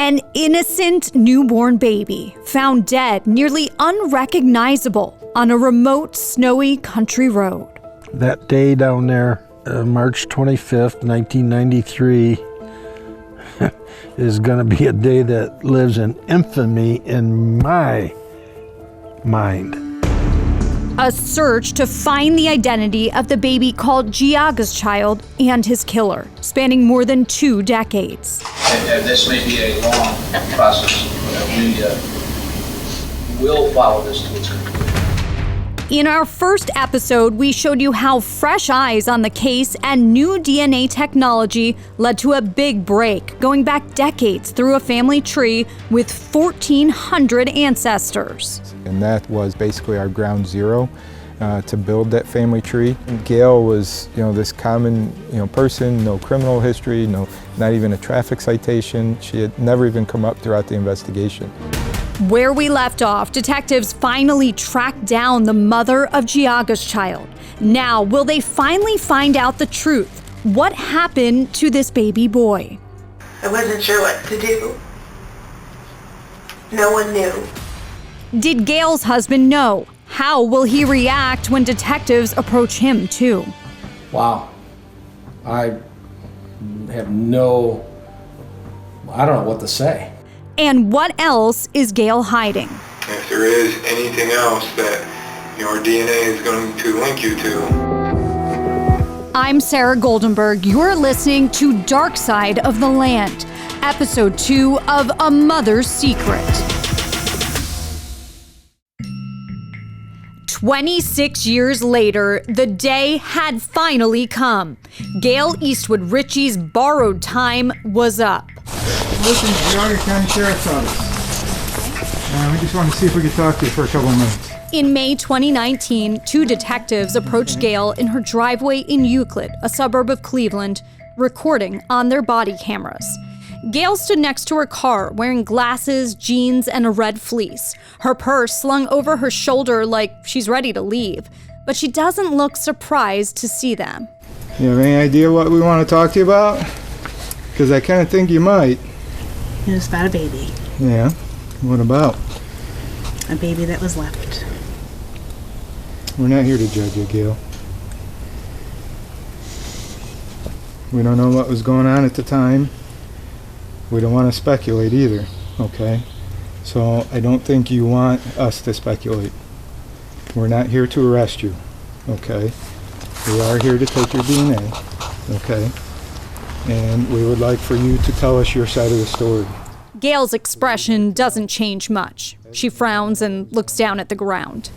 An innocent newborn baby found dead, nearly unrecognizable, on a remote, snowy country road. That day down there, March 25th, 1993, is going to be a day that lives in infamy in my mind. A search to find the identity of the baby called Geauga's child and his killer, spanning more than 2 decades. And this may be a long process. We will follow this to its conclusion. In our first episode, we showed you how fresh eyes on the case and new DNA technology led to a big break, going back decades through a family tree with 1,400 ancestors. And that was basically our ground zero to build that family tree. Gail was, this common, person, no criminal history, not even a traffic citation. She had never even come up throughout the investigation. Where we left off, detectives finally tracked down the mother of Geauga's child. Now, will they finally find out the truth? What happened to this baby boy? I wasn't sure what to do. No one knew. Did Gail's husband know? How will he react when detectives approach him, too? Wow. I don't know what to say. And what else is Gail hiding? If there is anything else that your DNA is going to link you to. I'm Sara Goldenberg. You're listening to Dark Side of the Land, Episode 2 of A Mother's Secret. 26 years later, the day had finally come. Gail Eastwood Ritchie's borrowed time was up. Listen, Geauga County Sheriff's Office. We just want to see if we could talk to you for a couple of minutes. In May 2019, 2 detectives approached Gail in her driveway in Euclid, a suburb of Cleveland, recording on their body cameras. Gail stood next to her car, wearing glasses, jeans, and a red fleece. Her purse slung over her shoulder like she's ready to leave, but she doesn't look surprised to see them. You have any idea what we want to talk to you about? Because I kind of think you might. It was about a baby. Yeah? What about? A baby that was left. We're not here to judge you, Gail. We don't know what was going on at the time. We don't want to speculate either, okay? So I don't think you want us to speculate. We're not here to arrest you, okay? We are here to take your DNA, okay? And we would like for you to tell us your side of the story. Gail's expression doesn't change much. She frowns and looks down at the ground.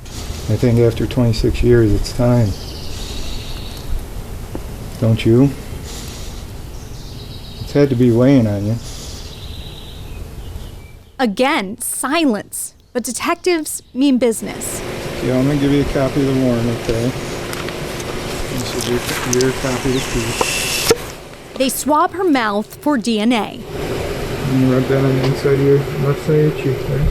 I think after 26 years, it's time. Don't you? It's had to be weighing on you. Again, silence. But detectives mean business. Yeah, I'm going to give you a copy of the warrant, okay? This is your copy to keep. They swab her mouth for DNA. And you rub that on the inside of your left side of your cheek, right?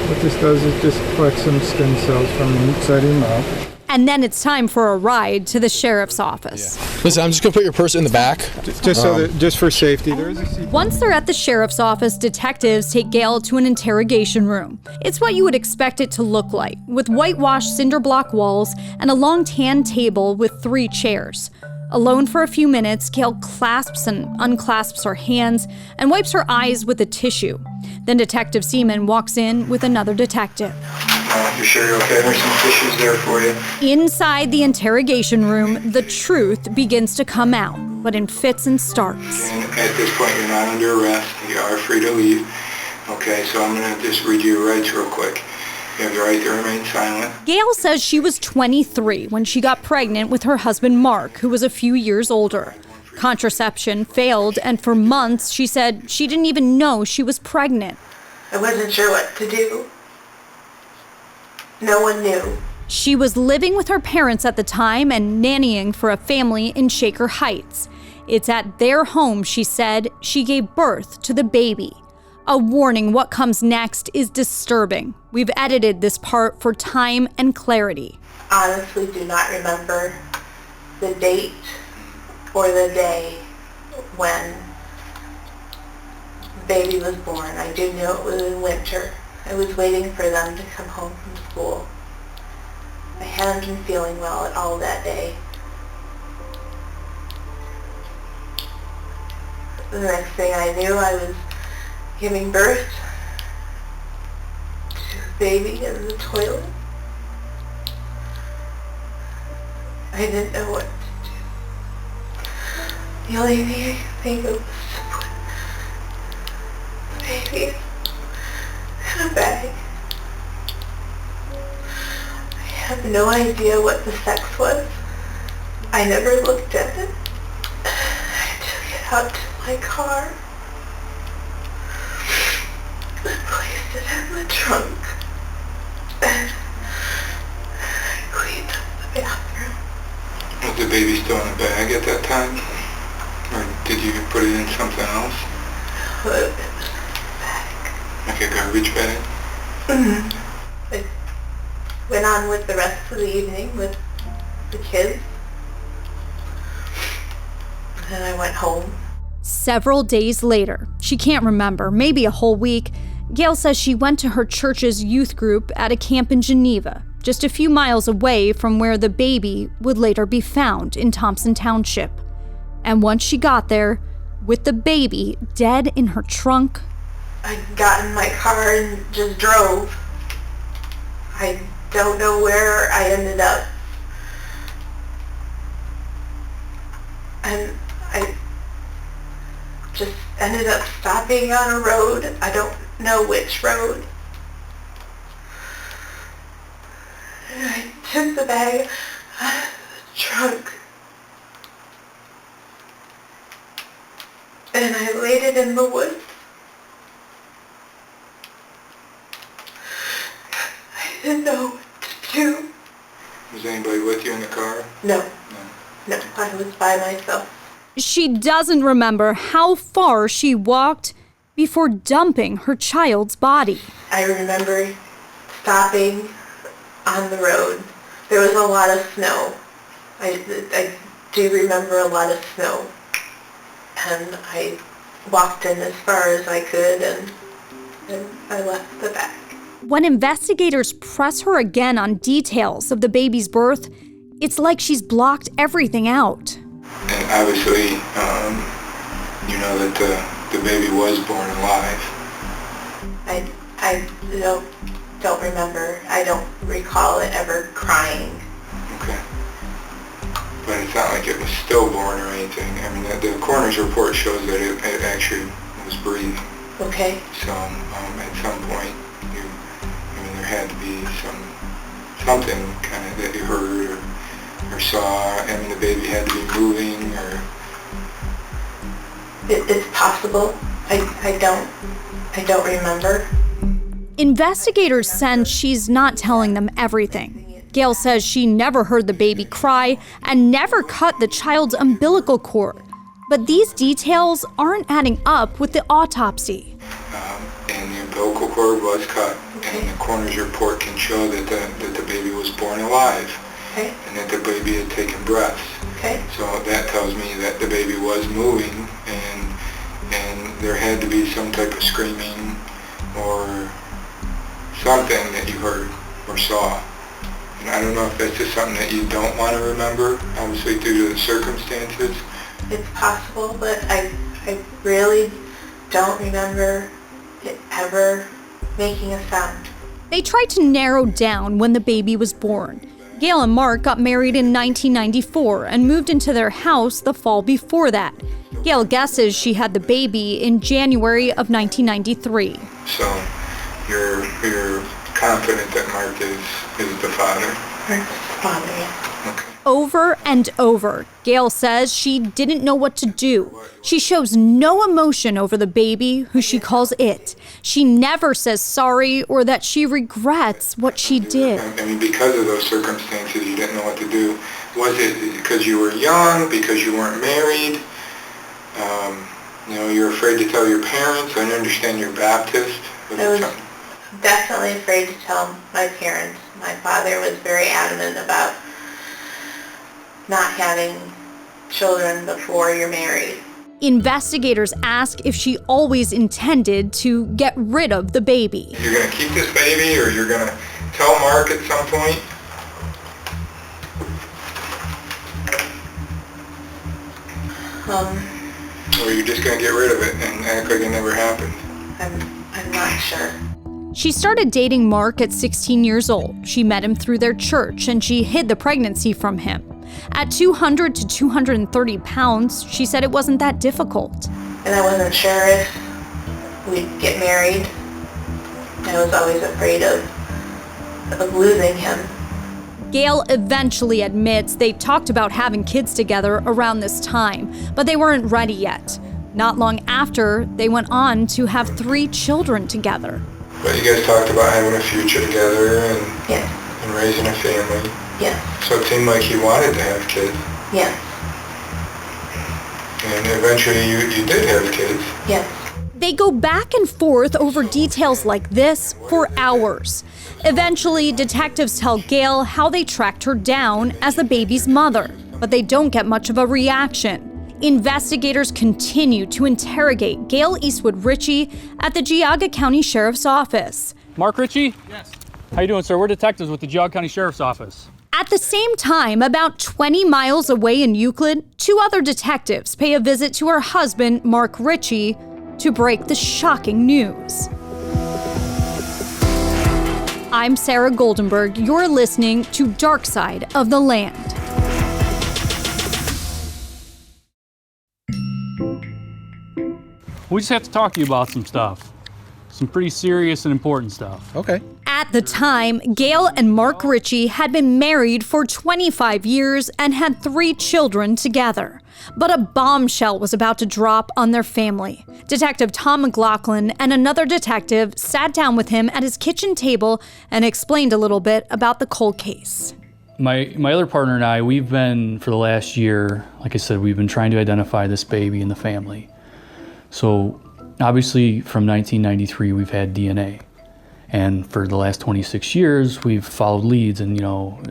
What this does is just collect some skin cells from the inside of your mouth. And then it's time for a ride to the sheriff's office. Yeah. Listen, I'm just going to put your purse in the back. Just for safety. There is a seat. Once they're at the sheriff's office, detectives take Gail to an interrogation room. It's what you would expect it to look like, with whitewashed cinder block walls and a long tan table with 3 chairs. Alone for a few minutes, Gail clasps and unclasps her hands and wipes her eyes with a tissue. Then Detective Seaman walks in with another detective. You sure you're okay? There's some tissues there for you. Inside the interrogation room, the truth begins to come out, but in fits and starts. And at this point, you're not under arrest. You are free to leave. Okay, so I'm going to just read you your rights real quick. You have the right to remain silent. Gail says she was 23 when she got pregnant with her husband Mark, who was a few years older. Contraception failed, and for months she said she didn't even know she was pregnant. I wasn't sure what to do. No one knew. She was living with her parents at the time and nannying for a family in Shaker Heights. It's at their home, she said, she gave birth to the baby. A warning, what comes next is disturbing. We've edited this part for time and clarity. Honestly, do not remember the date or the day when the baby was born. I do know it was in winter. I was waiting for them to come home from school. I hadn't been feeling well at all that day. The next thing I knew, I was giving birth to a baby in the toilet. I didn't know what to do. The only thing I could think of was to put the baby in a bag. I have no idea what the sex was. I never looked at it. I took it out to my car and placed it in the trunk. And I cleaned up the bathroom. Was the baby still in the bag at that time? Or did you put it in something else? It was a bag. Like a garbage bag? Mm-hmm. I went on with the rest of the evening with the kids. And then I went home. Several days later, she can't remember, maybe a whole week, Gail says she went to her church's youth group at a camp in Geneva, just a few miles away from where the baby would later be found in Thompson Township. And once she got there, with the baby dead in her trunk, I got in my car and just drove. I don't know where I ended up. And I just ended up stopping on a road. I don't know which road. And I took the bag out of the trunk. And I laid it in the woods. I didn't know what to do. Was anybody with you in the car? No. No, I was by myself. she doesn't remember how far she walked before dumping her child's body. I remember stopping on the road. There was a lot of snow. I do remember a lot of snow. And I walked in as far as I could and I left the back. When investigators press her again on details of the baby's birth, it's like she's blocked everything out. And obviously, you know that the baby was born alive. I don't remember. I don't recall it ever crying. Okay. But it's not like it was stillborn or anything. I mean, the coroner's report shows that it actually was breathing. Okay. So at some point, there had to be something kind of that you heard or saw. I mean, the baby had to be moving or... It's possible. I don't remember. Investigators sense she's not telling them everything. Gail says she never heard the baby cry and never cut the child's umbilical cord. But these details aren't adding up with the autopsy. And the umbilical cord was cut, and the coroner's report can show that the baby was born alive, and that the baby had taken breaths. So that tells me that the baby was moving, and there had to be some type of screaming or something that you heard or saw. And I don't know if that's just something that you don't want to remember, obviously due to the circumstances. It's possible, but I really don't remember it ever making a sound. They tried to narrow down when the baby was born. Gail and Mark got married in 1994 and moved into their house the fall before that. Gail guesses she had the baby in January of 1993. So you're confident that Mark is the father? Mark's the father, yeah. Okay. Over and over, Gail says she didn't know what to do. She shows no emotion over the baby, who she calls it. She never says sorry or that she regrets what she did. I mean, because of those circumstances, you didn't know what to do. Was it because you were young, because you weren't married? You're afraid to tell your parents? I understand you're Baptist. I was definitely afraid to tell my parents. My father was very adamant about not having children before you're married. Investigators ask if she always intended to get rid of the baby. You're going to keep this baby, or you're going to tell Mark at some point? Or you're just going to get rid of it and act like it never happened? I'm not sure. She started dating Mark at 16 years old. She met him through their church, and she hid the pregnancy from him. At 200 to 230 pounds, she said it wasn't that difficult. And I wasn't sure if we'd get married. I was always afraid of losing him. Gail eventually admits they talked about having kids together around this time, but they weren't ready yet. Not long after, they went on to have 3 children together. But you guys talked about having a future together and, Yes. and raising a family. Yes. So it seemed like you wanted to have kids. Yes. And eventually you did have kids. Yes. They go back and forth over details like this for hours. Eventually, detectives tell Gail how they tracked her down as the baby's mother, but they don't get much of a reaction. Investigators continue to interrogate Gail Eastwood Ritchie at the Geauga County Sheriff's Office. Mark Ritchie? Yes. How you doing, sir? We're detectives with the Geauga County Sheriff's Office. At the same time, about 20 miles away in Euclid, 2 other detectives pay a visit to her husband, Mark Ritchie, to break the shocking news. I'm Sara Goldenberg. You're listening to Dark Side of the Land. We just have to talk to you about some stuff. Some pretty serious and important stuff. Okay. At the time, Gail and Mark Ritchie had been married for 25 years and had 3 children together. But a bombshell was about to drop on their family. Detective Tom McLaughlin and another detective sat down with him at his kitchen table and explained a little bit about the cold case. My other partner and I, we've been, for the last year, like I said, we've been trying to identify this baby in the family. So obviously from 1993, we've had DNA. And for the last 26 years, we've followed leads and,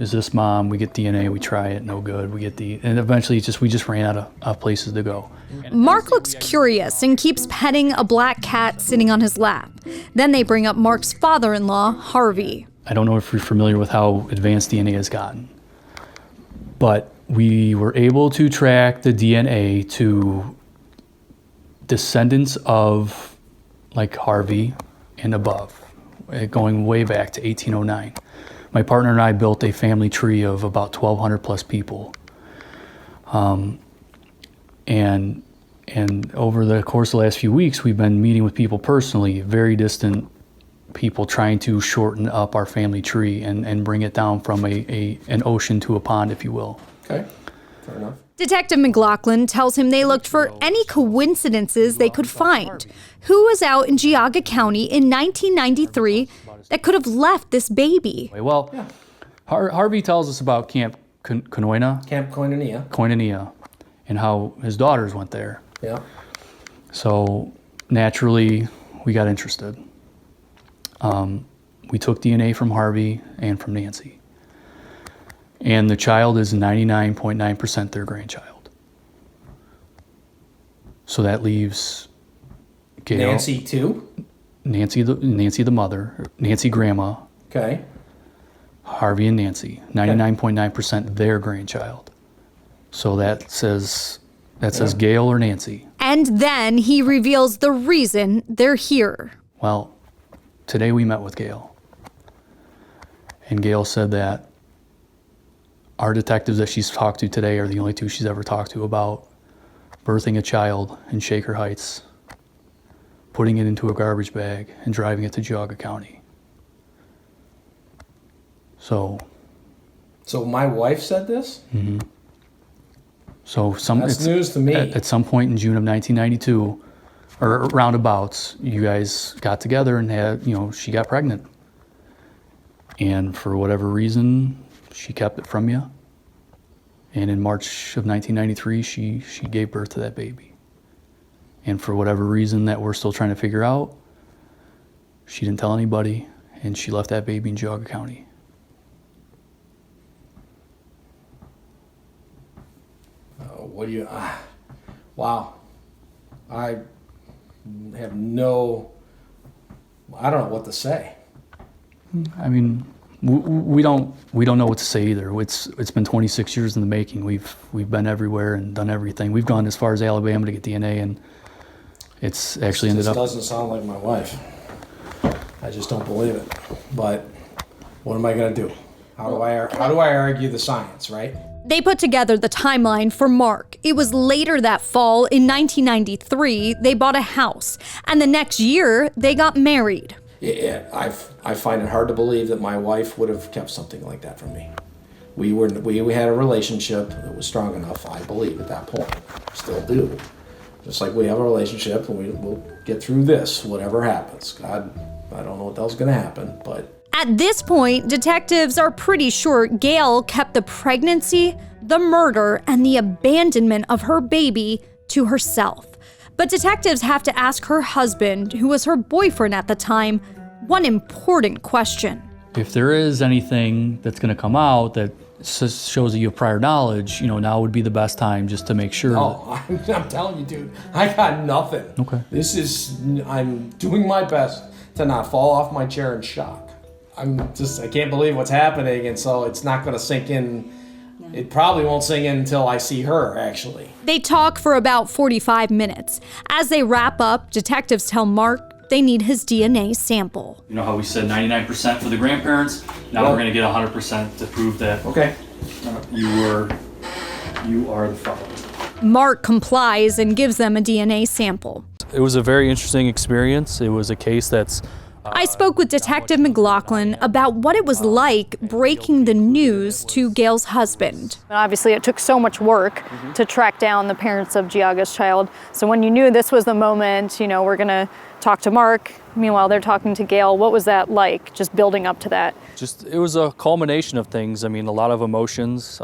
is this mom? We get DNA, we try it, no good. And eventually we just ran out of places to go. Mark looks curious and keeps petting a black cat sitting on his lap. Then they bring up Mark's father-in-law, Harvey. I don't know if you're familiar with how advanced DNA has gotten, but we were able to track the DNA to descendants of like Harvey and above, going way back to 1809. My partner and I built a family tree of about 1,200 plus people. And over the course of the last few weeks, we've been meeting with people personally, very distant people, trying to shorten up our family tree and bring it down from an ocean to a pond, if you will. Okay, fair enough. Detective McLaughlin tells him they looked for any coincidences they could find. Who was out in Geauga County in 1993 that could have left this baby? Well, yeah. Harvey tells us about Camp Koinonia. Camp Koinonia. Koinonia, and how his daughters went there. Yeah. So naturally, we got interested. We took DNA from Harvey and from Nancy. And the child is 99.9% their grandchild. So that leaves Gail. Nancy too? Nancy the mother, Nancy grandma. Okay. Harvey and Nancy, 99.9% their grandchild. So that says Gail or Nancy. And then he reveals the reason they're here. Well, today we met with Gail. And Gail said that our detectives that she's talked to today are the only 2 she's ever talked to about birthing a child in Shaker Heights, putting it into a garbage bag, and driving it to Geauga County. So my wife said this? Mm-hmm. So that's news to me. At some point in June of 1992, or roundabouts, you guys got together and had, she got pregnant. And for whatever reason, she kept it from you. And in March of 1993, she gave birth to that baby. And for whatever reason that we're still trying to figure out, she didn't tell anybody, and she left that baby in Geauga County. Wow. I have no, I don't know what to say. I mean, we don't know what to say either. It's been 26 years in the making. We've been everywhere and done everything. We've gone as far as Alabama to get DNA, and it's actually ended up. This doesn't sound like my wife. I just don't believe it. But what am I going to do? How do I argue the science, right? They put together the timeline for Mark. It was later that fall, in 1993, they bought a house, and the next year, they got married. Yeah, I find it hard to believe that my wife would have kept something like that from me. We had a relationship that was strong enough, I believe, at that point. Still do. Just like we have a relationship, and we'll get through this, whatever happens. God, I don't know what else is going to happen, but... At this point, detectives are pretty sure Gail kept the pregnancy, the murder, and the abandonment of her baby to herself. But detectives have to ask her husband, who was her boyfriend at the time, one important question. If there is anything that's going to come out that shows that you have prior knowledge, now would be the best time just to make sure. No, I'm telling you, dude, I got nothing. Okay. I'm doing my best to not fall off my chair in shock. I can't believe what's happening, and so it's not going to sink in. It probably won't sink in until I see her, actually. They talk for about 45 minutes. As they wrap up, detectives tell Mark they need his DNA sample. You know how we said 99% for the grandparents? Now we're going to get 100% to prove that you are the father. Mark complies and gives them a DNA sample. It was a very interesting experience. It was a case that's I spoke with Detective McLaughlin about what it was like breaking the news to Gail's husband. Obviously, it took so much work to track down the parents of Geauga's child. So when you knew this was the moment, we're going to talk to Mark. Meanwhile, they're talking to Gail. What was that like, just building up to that? It was a culmination of things. I mean, a lot of emotions,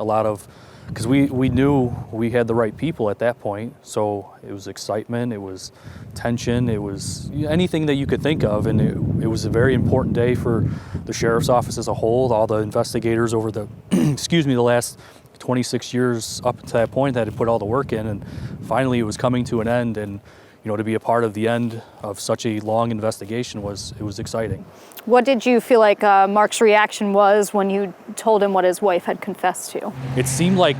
because we knew we had the right people at that point. So it was excitement, it was tension, it was anything that you could think of. And it was a very important day for the sheriff's office as a whole, all the investigators over the, the last 26 years up to that point that had put all the work in. And finally it was coming to an end, and to be a part of the end of such a long investigation was exciting. What did you feel like Mark's reaction was when you told him what his wife had confessed to? It seemed like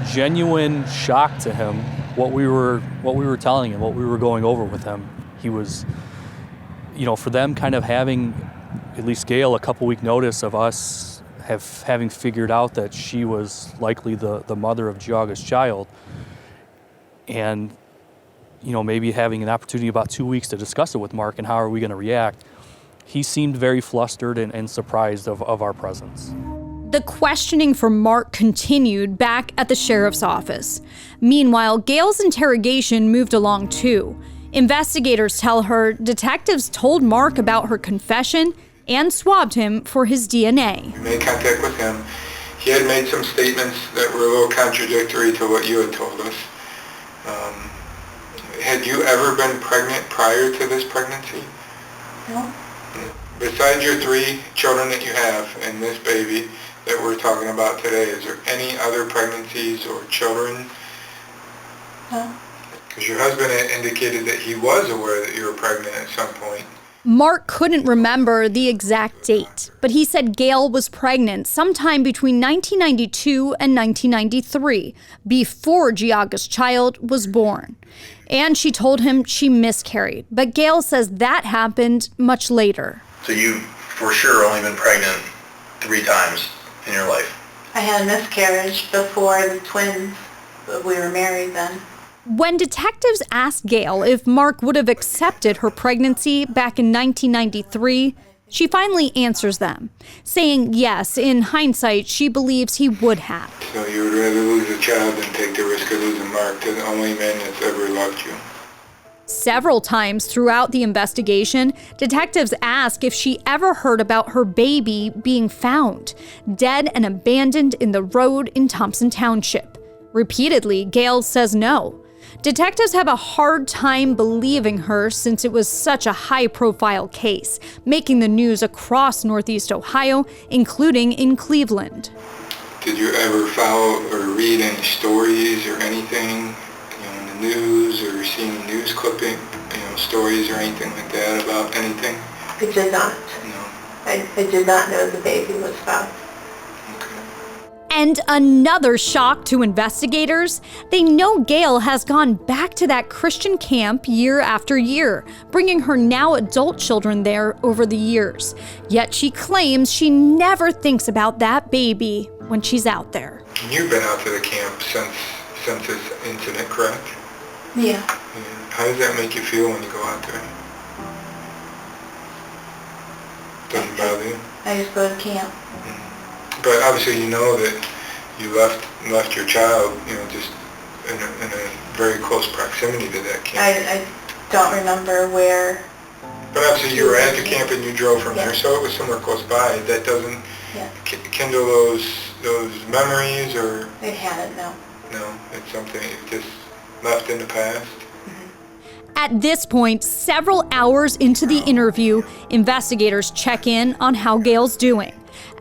genuine shock to him, what we were telling him, what we were going over with him. He was, for them kind of having, at least Gail, a couple-week notice of us having figured out that she was likely the mother of Geauga's child, and maybe having an opportunity about 2 weeks to discuss it with Mark and how are we going to react. He seemed very flustered and surprised of our presence. The questioning for Mark continued back at the sheriff's office. Meanwhile, Gail's interrogation moved along too. Investigators tell her detectives told Mark about her confession and swabbed him for his DNA. We made contact with him. He had made some statements that were a little contradictory to what you had told us. Had you ever been pregnant prior to this pregnancy? No. Besides your 3 children that you have and this baby that we're talking about today, is there any other pregnancies or children? No. Because your husband had indicated that he was aware that you were pregnant at some point. Mark couldn't remember the exact date, but he said Gail was pregnant sometime between 1992 and 1993, before Geauga's child was born. And she told him she miscarried, but Gail says that happened much later. So you've for sure only been pregnant 3 times in your life? I had a miscarriage before the twins, but we were married then. When detectives asked Gail if Mark would have accepted her pregnancy back in 1993, she finally answers them, saying yes, in hindsight, she believes he would have. So you would rather lose a child than take the risk of losing Mark, the only man that's ever loved you? Several times throughout the investigation, detectives ask if she ever heard about her baby being found, dead and abandoned in the road in Thompson Township. Repeatedly, Gail says no. Detectives have a hard time believing her since it was such a high-profile case, making the news across Northeast Ohio, including in Cleveland. Did you ever follow or read any stories or anything in the news or see any news gossiping, stories or anything like that about anything? I did not. No. I did not know the baby was found. And another shock to investigators, they know Gail has gone back to that Christian camp year after year, bringing her now adult children there over the years. Yet she claims she never thinks about that baby when she's out there. You've been out to the camp since this incident, correct? Yeah. How does that make you feel when you go out there? Doesn't bother you? I just go to camp. But obviously you know that you left your child, just in a very close proximity to that camp. I don't remember where. But obviously you were at the camp and you drove from there, so it was somewhere close by. That doesn't kindle those memories, or? It hadn't, no. No, it's something just left in the past. At this point, several hours into the interview, investigators check in on how Gail's doing.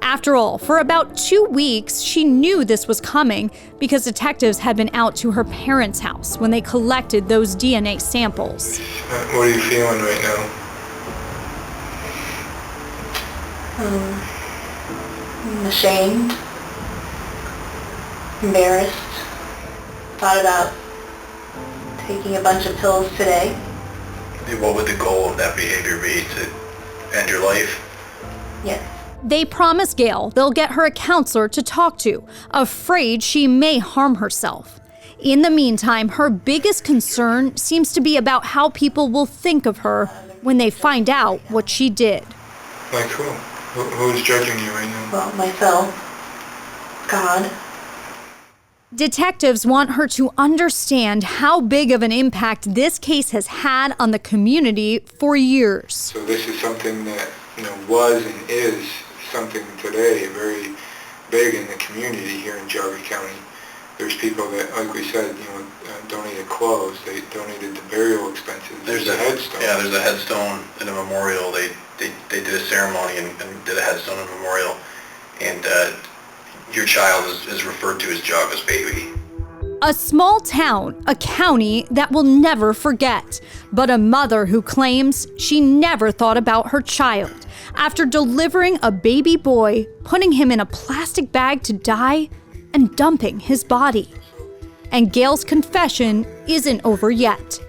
After all, for about 2 weeks, she knew this was coming because detectives had been out to her parents' house when they collected those DNA samples. What are you feeling right now? I'm ashamed, embarrassed, thought about taking a bunch of pills today. What would the goal of that behavior be, to end your life? Yes. They promise Gail they'll get her a counselor to talk to, afraid she may harm herself. In the meantime, her biggest concern seems to be about how people will think of her when they find out what she did. Like who? Who's judging you right now? Well, myself, God. Detectives want her to understand how big of an impact this case has had on the community for years. So this is something that, was and is something today very big in the community here in Geauga County. There's people that, like we said, donated clothes, they donated the burial expenses. There's a headstone. Yeah, there's a headstone and a memorial. They did a ceremony and did a headstone and memorial, and your child is referred to as Geauga's baby. A small town, a county that will never forget, but a mother who claims she never thought about her child. After delivering a baby boy, putting him in a plastic bag to die, and dumping his body. And Gail's confession isn't over yet.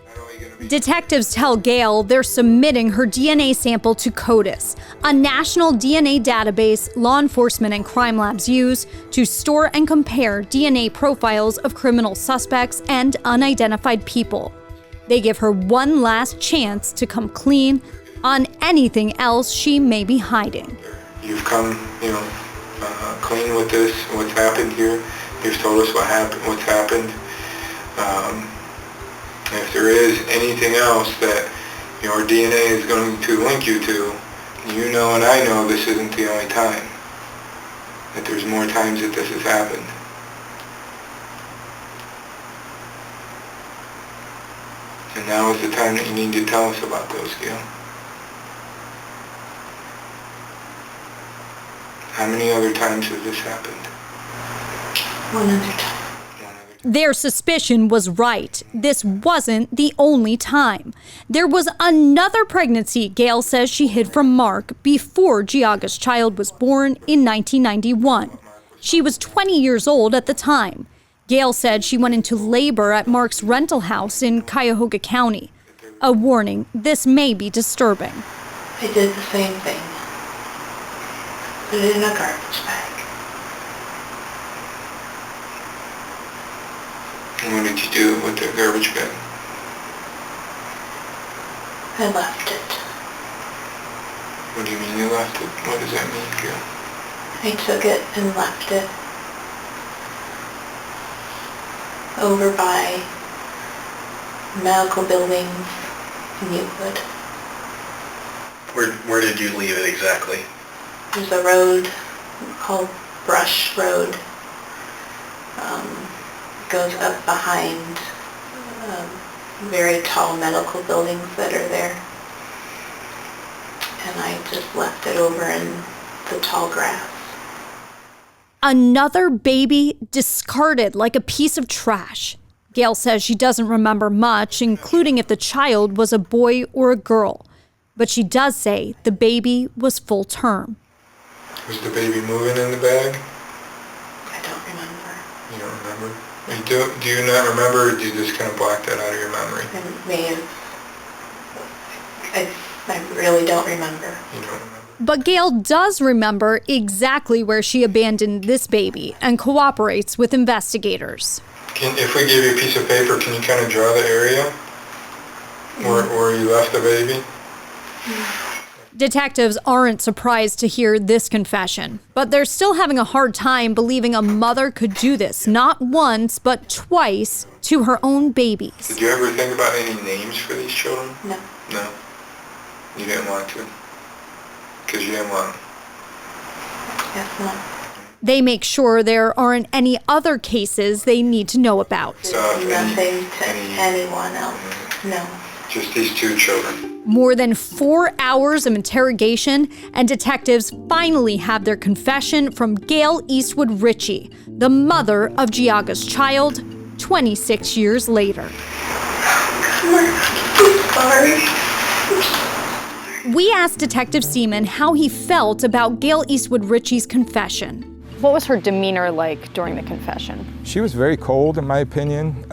Detectives tell Gail they're submitting her DNA sample to CODIS, a national DNA database law enforcement and crime labs use to store and compare DNA profiles of criminal suspects and unidentified people. They give her one last chance to come clean on anything else she may be hiding. You've come, clean with this, what's happened here. You've told us what's happened. If there is anything else that your DNA is going to link you to, and I know this isn't the only time. That there's more times that this has happened. And now is the time that you need to tell us about those, Gail. How many other times has this happened? One other time. Their suspicion was right. This wasn't the only time. There was another pregnancy Gail says she hid from Mark before Geauga's child was born in 1991. She was 20 years old at the time. Gail said she went into labor at Mark's rental house in Geauga County. A warning, this may be disturbing. I did the same thing. Put it in a garbage bag. And what did you do with the garbage bag? I left it. What do you mean you left it? What does that mean, Gail? I took it and left it over by medical buildings in Euclid. Where did you leave it exactly? There's a road called Brush Road. Goes up behind very tall medical buildings that are there. And I just left it over in the tall grass. Another baby discarded like a piece of trash. Gail says she doesn't remember much, including if the child was a boy or a girl. But she does say the baby was full term. Was the baby moving in the bag? I don't remember. You don't remember? Do you not remember, or do you just kind of block that out of your memory? I may have. I really don't remember. You don't remember? But Gail does remember exactly where she abandoned this baby and cooperates with investigators. If we gave you a piece of paper, can you kind of draw the area where you left the baby? Detectives aren't surprised to hear this confession, but they're still having a hard time believing a mother could do this, not once, but twice, to her own babies. Did you ever think about any names for these children? No. No? You didn't want to? Because you didn't want them? Yes, no. They make sure there aren't any other cases they need to know about. Nothing to anyone else, no. Just these two children. More than 4 hours of interrogation, and detectives finally have their confession from Gail Eastwood Ritchie, the mother of Geauga's child, 26 years later. Sorry. We asked Detective Seaman how he felt about Gail Eastwood Ritchie's confession. What was her demeanor like during the confession? She was very cold, in my opinion.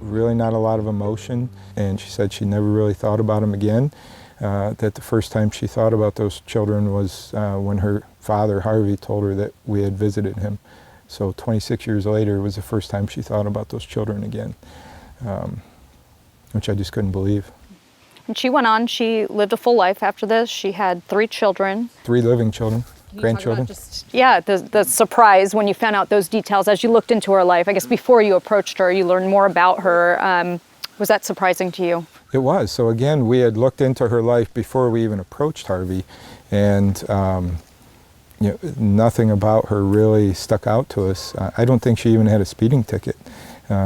Really not a lot of emotion, and she said she never really thought about him again. That the first time she thought about those children was when her father, Harvey, told her that we had visited him. So 26 years later was the first time she thought about those children again, which I just couldn't believe. And she went on, she lived a full life after this. She had 3 children. 3 living children, grandchildren. Yeah, the surprise when you found out those details as you looked into her life. I guess before you approached her, you learned more about her. Was that surprising to you? It was. So again, we had looked into her life before we even approached Harvey, and nothing about her really stuck out to us. I don't think she even had a speeding ticket.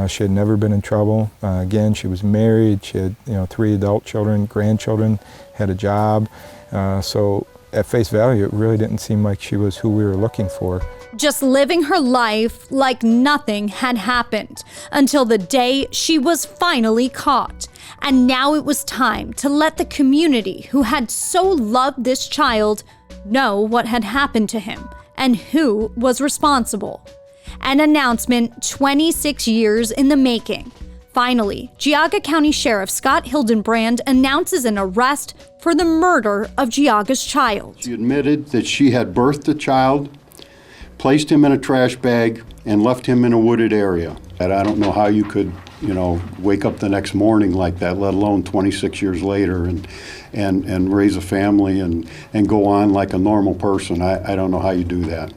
She had never been in trouble. Again, she was married. She had 3 adult children, grandchildren, had a job. So at face value, it really didn't seem like she was who we were looking for. Just living her life like nothing had happened until the day she was finally caught. And now it was time to let the community who had so loved this child know what had happened to him and who was responsible. An announcement 26 years in the making. Finally, Geauga County Sheriff Scott Hildenbrand announces an arrest for the murder of Geauga's child. She admitted that she had birthed the child, placed him in a trash bag, and left him in a wooded area. And I don't know how you could, wake up the next morning like that, let alone 26 years later, and raise a family and go on like a normal person. I don't know how you do that.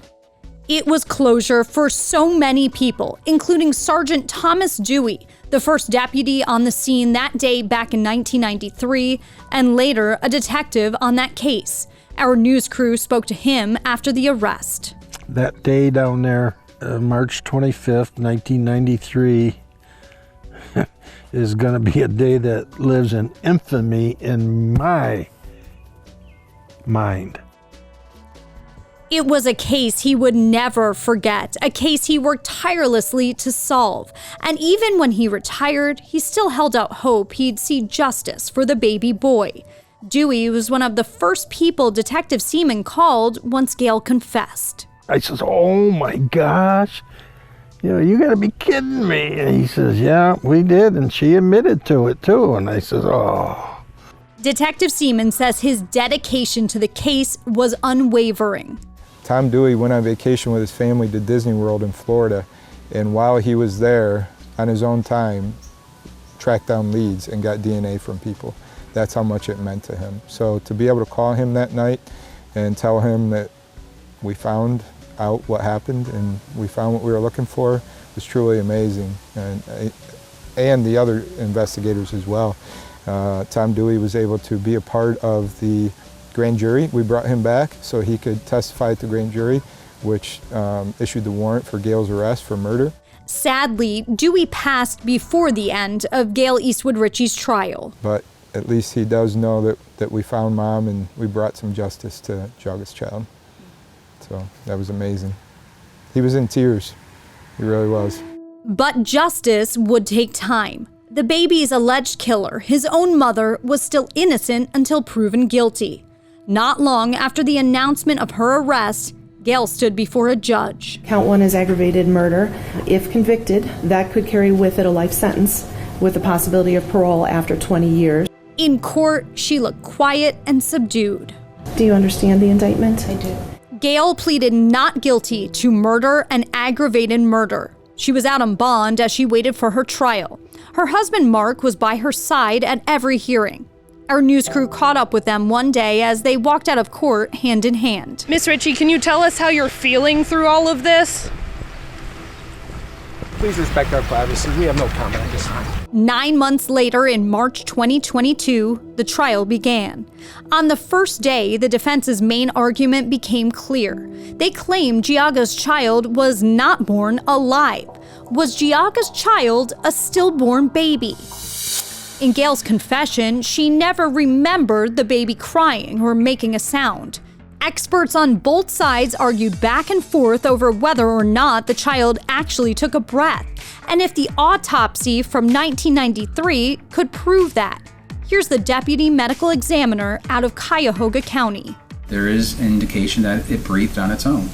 It was closure for so many people, including Sergeant Thomas Dewey, the first deputy on the scene that day back in 1993, and later a detective on that case. Our news crew spoke to him after the arrest. That day down there, March 25th, 1993, is going to be a day that lives in infamy in my mind. It was a case he would never forget, a case he worked tirelessly to solve. And even when he retired, he still held out hope he'd see justice for the baby boy. Dewey was one of the first people Detective Seaman called once Gail confessed. I says, oh my gosh, you gotta be kidding me. And he says, yeah, we did, and she admitted to it too. And I says, oh. Detective Seaman says his dedication to the case was unwavering. Tom Dewey went on vacation with his family to Disney World in Florida, and while he was there, on his own time, tracked down leads and got DNA from people. That's how much it meant to him. So to be able to call him that night and tell him that we found out what happened and we found what we were looking for was truly amazing, and the other investigators as well. Tom Dewey was able to be a part of the grand jury. We brought him back so he could testify at the grand jury, which issued the warrant for Gail's arrest for murder. Sadly, Dewey passed before the end of Gail Eastwood Ritchie's trial. But at least he does know that we found Mom and we brought some justice to Geauga's child. So that was amazing. He was in tears. He really was. But justice would take time. The baby's alleged killer, his own mother, was still innocent until proven guilty. Not long after the announcement of her arrest, Gail stood before a judge. Count 1 is aggravated murder. If convicted, that could carry with it a life sentence with the possibility of parole after 20 years. In court, she looked quiet and subdued. Do you understand the indictment? I do. Gail pleaded not guilty to murder and aggravated murder. She was out on bond as she waited for her trial. Her husband, Mark, was by her side at every hearing. Our news crew caught up with them one day as they walked out of court hand in hand. Miss Ritchie, can you tell us how you're feeling through all of this? Please respect our privacy. We have no comment at this time. 9 months later, in March 2022, the trial began. On the first day, the defense's main argument became clear. They claimed Geauga's child was not born alive. Was Geauga's child a stillborn baby? In Gail's confession, she never remembered the baby crying or making a sound. Experts on both sides argued back and forth over whether or not the child actually took a breath, and if the autopsy from 1993 could prove that. Here's the deputy medical examiner out of Geauga County. There is an indication that it breathed on its own,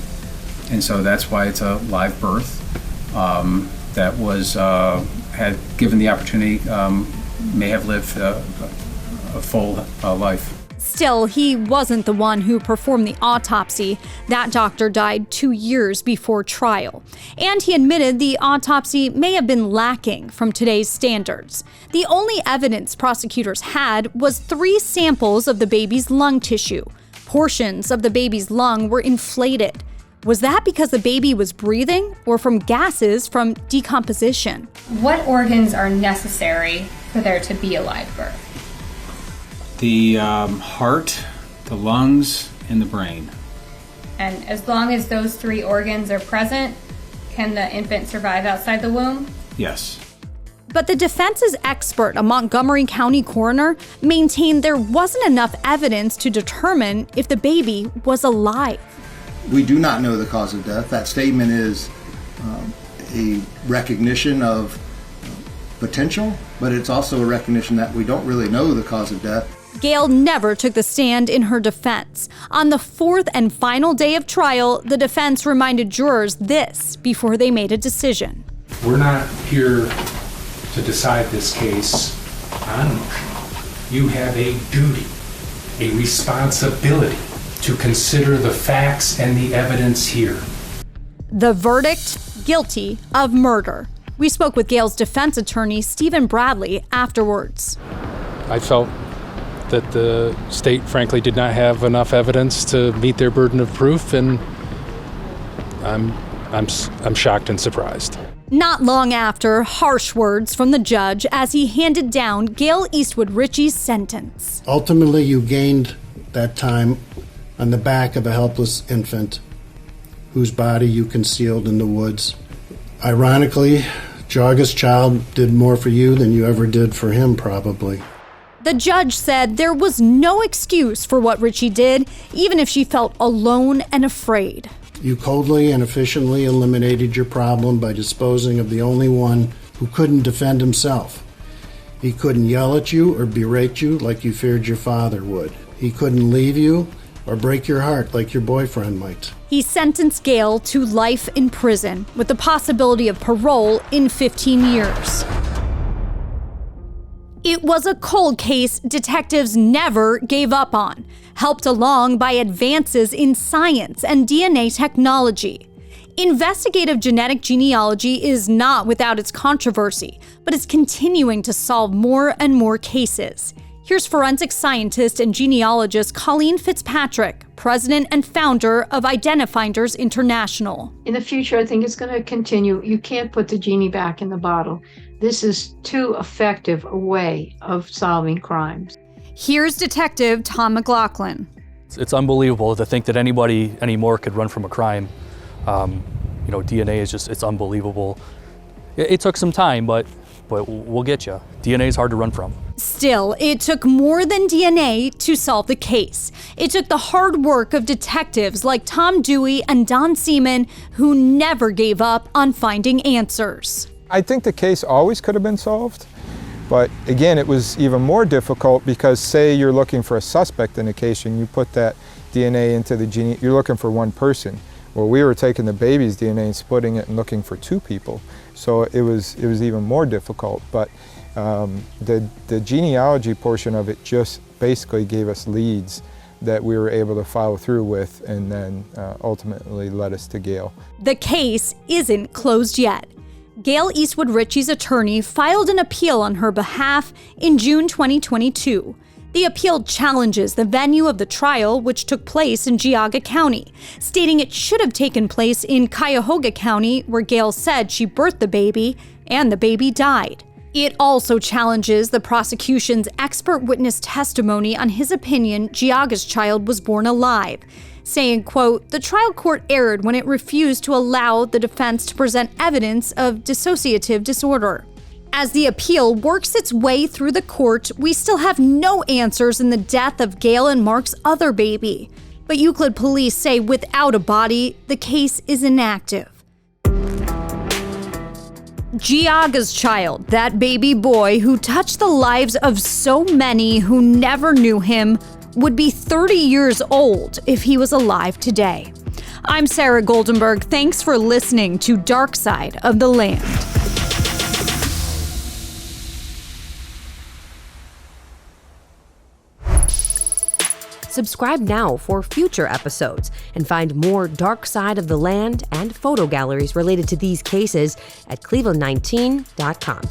and so that's why it's a live birth that was had given the opportunity may have lived a full life. Still, he wasn't the one who performed the autopsy. That doctor died 2 years before trial. And he admitted the autopsy may have been lacking from today's standards. The only evidence prosecutors had was 3 samples of the baby's lung tissue. Portions of the baby's lung were inflated. Was that because the baby was breathing or from gases from decomposition? What organs are necessary for there to be a live birth? The heart, the lungs, and the brain. And as long as those 3 organs are present, can the infant survive outside the womb? Yes. But the defense's expert, a Montgomery County coroner, maintained there wasn't enough evidence to determine if the baby was alive. We do not know the cause of death. That statement is a recognition of potential, but it's also a recognition that we don't really know the cause of death. Gail never took the stand in her defense. On the 4th and final day of trial, the defense reminded jurors this before they made a decision. We're not here to decide this case on emotion. You have a duty, a responsibility to consider the facts and the evidence here. The verdict, guilty of murder. We spoke with Gail's defense attorney, Stephen Bradley, afterwards. I felt that the state, frankly, did not have enough evidence to meet their burden of proof, and I'm shocked and surprised. Not long after, harsh words from the judge as he handed down Gail Eastwood Ritchie's sentence. Ultimately, you gained that time on the back of a helpless infant whose body you concealed in the woods. Ironically, Geauga's child did more for you than you ever did for him, probably. The judge said there was no excuse for what Ritchie did, even if she felt alone and afraid. You coldly and efficiently eliminated your problem by disposing of the only one who couldn't defend himself. He couldn't yell at you or berate you like you feared your father would. He couldn't leave you or break your heart like your boyfriend might. He sentenced Gail to life in prison with the possibility of parole in 15 years. It was a cold case detectives never gave up on, helped along by advances in science and DNA technology. Investigative genetic genealogy is not without its controversy, but is continuing to solve more and more cases. Here's forensic scientist and genealogist Colleen Fitzpatrick, president and founder of Identifinders International. In the future, I think it's going to continue. You can't put the genie back in the bottle. This is too effective a way of solving crimes. Here's Detective Tom McLaughlin. It's unbelievable to think that anybody anymore could run from a crime. DNA is just, it's unbelievable. It took some time, but we'll get you. DNA is hard to run from. Still, it took more than DNA to solve the case. It took the hard work of detectives like Tom Dewey and Don Seaman, who never gave up on finding answers. I think the case always could have been solved, but again, it was even more difficult because say you're looking for a suspect in a case and you put that DNA into the gene, you're looking for one person. Well, we were taking the baby's DNA and splitting it and looking for two people. So it was even more difficult, but the genealogy portion of it just basically gave us leads that we were able to follow through with and then ultimately led us to Gail. The case isn't closed yet. Gail Eastwood Ritchie's attorney filed an appeal on her behalf in June 2022. The appeal challenges the venue of the trial, which took place in Geauga County, stating it should have taken place in Cuyahoga County, where Gail said she birthed the baby and the baby died. It also challenges the prosecution's expert witness testimony on his opinion Geauga's child was born alive, saying, quote, "The trial court erred when it refused to allow the defense to present evidence of dissociative disorder." As the appeal works its way through the court, we still have no answers in the death of Gail and Mark's other baby. But Euclid police say without a body, the case is inactive. Geauga's child, that baby boy who touched the lives of so many who never knew him, would be 30 years old if he was alive today. I'm Sara Goldenberg. Thanks for listening to Dark Side of the Land. Subscribe now for future episodes and find more Dark Side of the Land and photo galleries related to these cases at cleveland19.com.